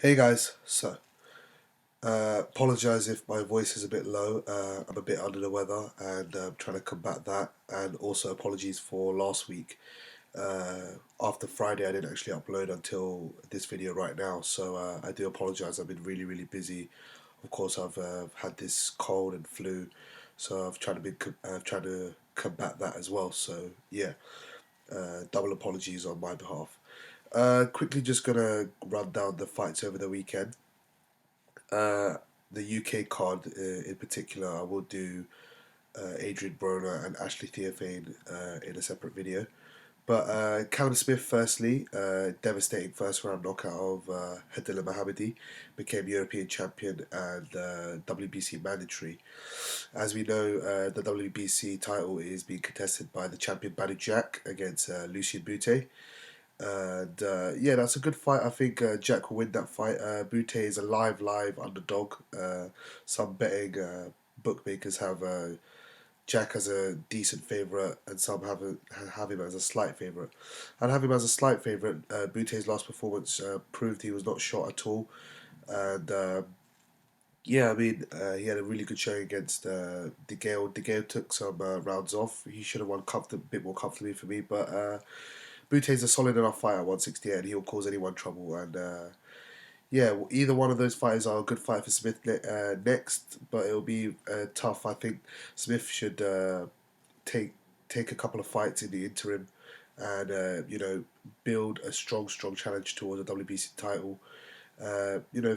Hey guys, apologize if my voice is a bit low. I'm a bit under the weather and I'm trying to combat that. And also apologies for last week. After Friday, I didn't actually upload until this video right now, so I do apologize. I've been really, really busy. Of course, I've had this cold and flu, so I've tried to combat that as well. So yeah, double apologies on my behalf. Quickly, just gonna run down the fights over the weekend. Uh, the UK card in particular, I will do Adrian Broner and Ashley Theophane in a separate video. But Callum Smith, firstly, devastating first round knockout of Hadila Mohammadi, became European champion and WBC mandatory. As we know, the WBC title is being contested by the champion Badu Jack against Lucien Bute. And yeah, that's a good fight. I think Jack will win that fight. Bute is a live underdog. Some betting bookmakers have Jack as a decent favourite, and some have him as a slight favourite. I'd have him as a slight favourite. Bute's last performance proved he was not shot at all, and yeah, I mean he had a really good showing against De Gale. De Gale took some rounds off. He should have won a bit more comfortably for me, but. Bute's a solid enough fighter at 168 and he'll cause anyone trouble. And yeah, either one of those fighters are a good fight for Smith next, but it'll be tough. I think Smith should take take a couple of fights in the interim and build a strong challenge towards a WBC title.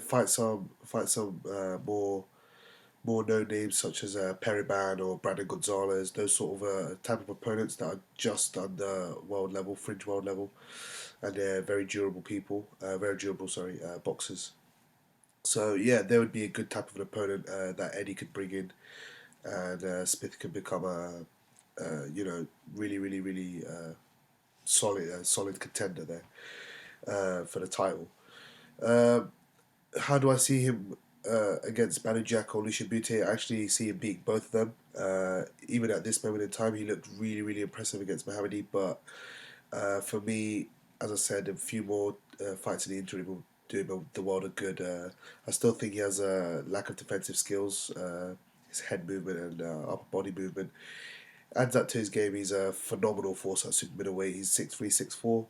Fight some more known names such as Periban or Brandon Gonzalez, those sort of type of opponents that are just under world level, fringe world level, and they're very durable people, very durable, sorry, boxers. So yeah, there would be a good type of an opponent that Eddie could bring in, and Smith could become really solid contender there for the title. Um how do I see him against Manu Jack or Lucia Bute? I actually see him beating both of them. Even at this moment in time, he looked really impressive against Mohammadi. But for me, as I said, a few more fights in the interim will do him the world of good. I still think he has a lack of defensive skills. His head movement and upper body movement adds up to his game. He's a phenomenal force at super middleweight. He's 6'3", 6'4".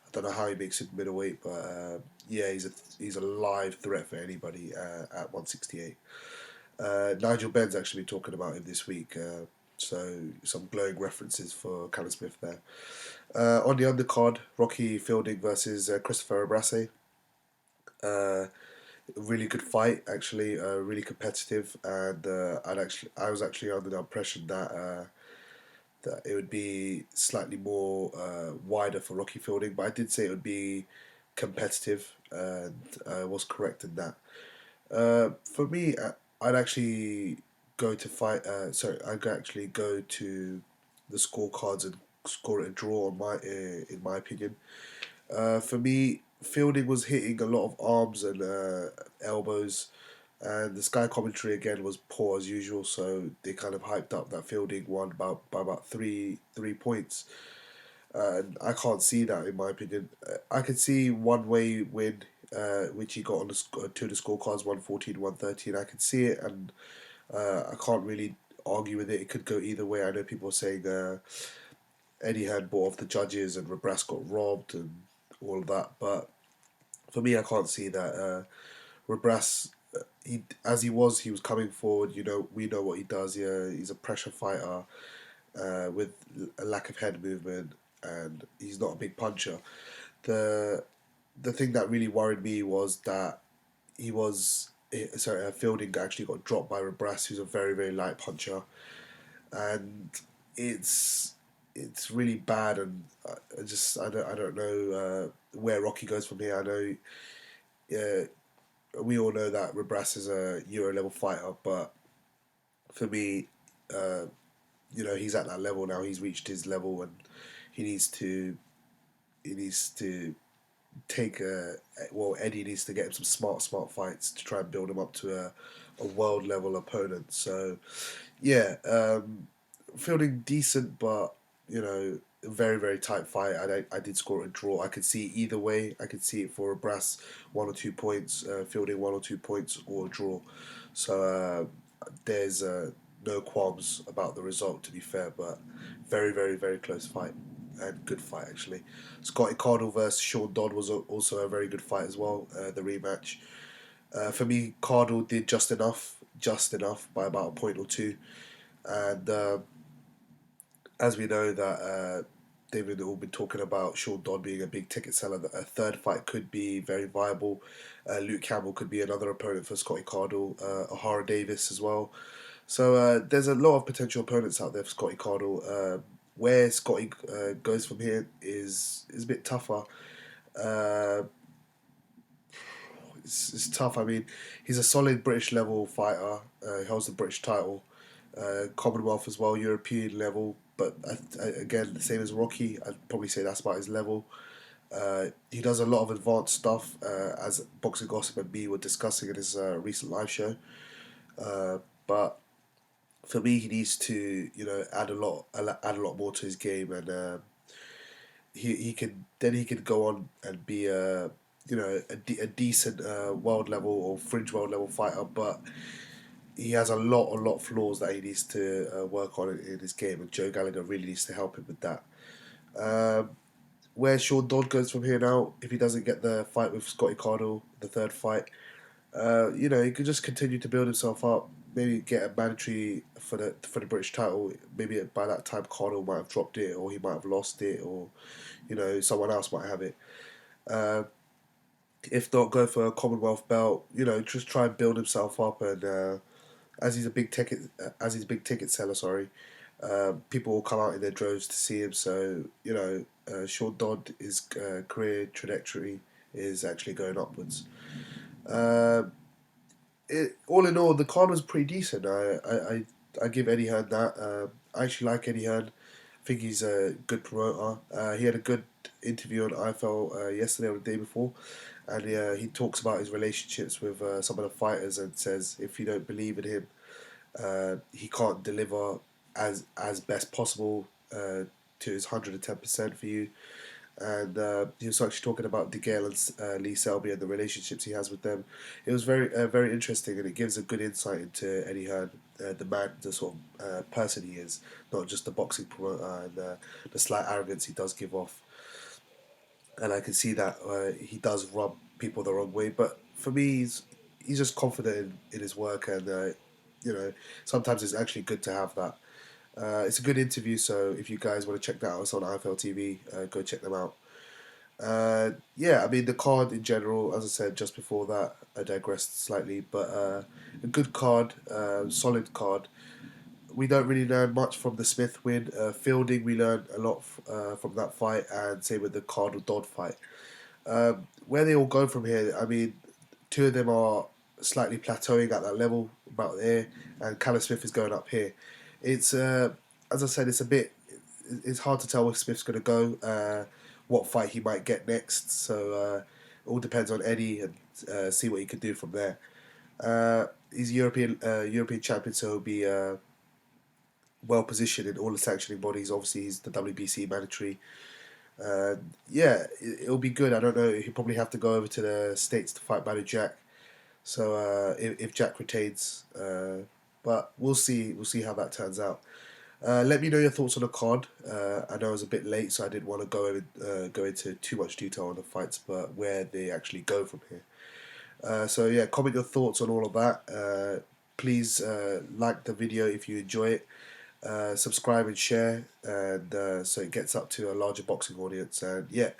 I don't know how he makes super middleweight, but yeah, he's a live threat for anybody at 168. Nigel Ben's actually been talking about him this week, so some glowing references for Callum Smith there. On the undercard, Rocky Fielding versus Christopher Abrase. Uh, really good fight, actually, really competitive, and I was actually under the impression that it would be slightly more wider for Rocky Fielding, but I did say it would be competitive, and I was correct in that. For me, I'd actually go to fight. I'd actually go to the scorecards and score it a draw in my opinion. For me, Fielding was hitting a lot of arms and elbows, and the Sky commentary again was poor as usual. So they kind of hyped up that Fielding won by about three points, and I can't see that in my opinion. I could see one way win, which he got on to the scorecards 114, 113. I could see it, and I can't really argue with it. It could go either way. I know people are saying Eddie had bought off the judges and Rabras got robbed and all of that, but for me, I can't see that. Rabras, he was coming forward. You know, we know what he does. Yeah, he's a pressure fighter with a lack of head movement, and he's not a big puncher. The the thing that really worried me was that Fielding actually got dropped by Rabras, who's a very light puncher, and it's it's really bad. And I don't know where Rocky goes from here. I know we all know that Rabras is a Euro level fighter, but for me, uh, he's at that level now. He's reached his level, and he needs to he needs to take Eddie needs to get him some smart fights to try and build him up to a world level opponent. So yeah, Fielding decent, but you know very very tight fight. I did score a draw. I could see either way. I could see it for a brass 1 or 2 points, fielding 1 or 2 points, or a draw. So there's no qualms about the result, to be fair, but very very very close fight and good fight actually. Scotty Cardle versus Sean Dodd was also a very good fight as well. The rematch. For me, Cardle did just enough by about a point or two, and as we know that they've all been talking about Sean Dodd being a big ticket seller, that a third fight could be very viable. Luke Campbell could be another opponent for Scotty Cardle, O'Hara Davis as well. So there's a lot of potential opponents out there for Scotty Cardle. Where Scotty goes from here is a bit tougher. Uh, it's tough. I mean, he's a solid British level fighter. He holds the British title, Commonwealth as well, European level. But again, the same as Rocky, I'd probably say that's about his level. He does a lot of advanced stuff, as Boxing Gossip and me were discussing in his recent live show. But for me, he needs to add a lot more to his game, and he can go on and be a decent world level or fringe world level fighter, but he has a lot of flaws that he needs to work on in his game, and Joe Gallagher really needs to help him with that. Um, where Sean Dodd goes from here now, if he doesn't get the fight with Scotty Cardle, the third fight, he could just continue to build himself up. Maybe get a mandatory for the British title. Maybe by that time Cardle might have dropped it, or he might have lost it, or someone else might have it. Uh, if not, go for a Commonwealth belt. Just try and build himself up, and as he's a big ticket seller, sorry, people will come out in their droves to see him. So Sean Dodd, his career trajectory is actually going upwards. Uh, all in all, the card was pretty decent. I give Eddie Hearn that. I actually like Eddie Hearn. I think he's a good promoter. He had a good interview on IFL yesterday or the day before, and he talks about his relationships with some of the fighters and says if you don't believe in him, he can't deliver as best possible to his 110% for you. And he was actually talking about DeGale and Lee Selby and the relationships he has with them. It was very interesting, and it gives a good insight into Eddie Hearn, the man, the sort of person he is, not just the boxing promoter, and the slight arrogance he does give off. And I can see that he does rub people the wrong way. But for me, he's just confident in his work, and you know sometimes it's actually good to have that. It's a good interview, so if you guys want to check that out, it's on IFL TV. Go check them out. Yeah, I mean the card in general, as I said just before that, I digressed slightly, but a good card, solid card. We don't really learn much from the Smith win. Fielding, we learned a lot from that fight, and same with the Cardle Dodd fight. Where they all go from here, I mean, two of them are slightly plateauing at that level about there, and Callum Smith is going up here. It's as I said, it's hard to tell where Smith's going to go, what fight he might get next. So it all depends on Eddie and see what he can do from there. He's European champion, so he'll be well positioned in all the sanctioning bodies. Obviously, he's the WBC mandatory. Yeah, it'll be good. I don't know. He'll probably have to go over to the States to fight Manu Jack. So if Jack retains, but we'll see. We'll see how that turns out. Let me know your thoughts on the card. I know I was a bit late, so I didn't want to go into too much detail on the fights, but where they actually go from here. So yeah, comment your thoughts on all of that. Please like the video if you enjoy it. Subscribe and share, and so it gets up to a larger boxing audience. And yeah,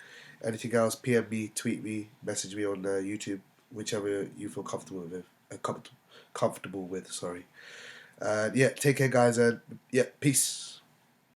anything else, PM me, tweet me, message me on YouTube, whichever you feel comfortable with. Comfortable with, sorry. And yeah, take care, guys, and yeah, peace.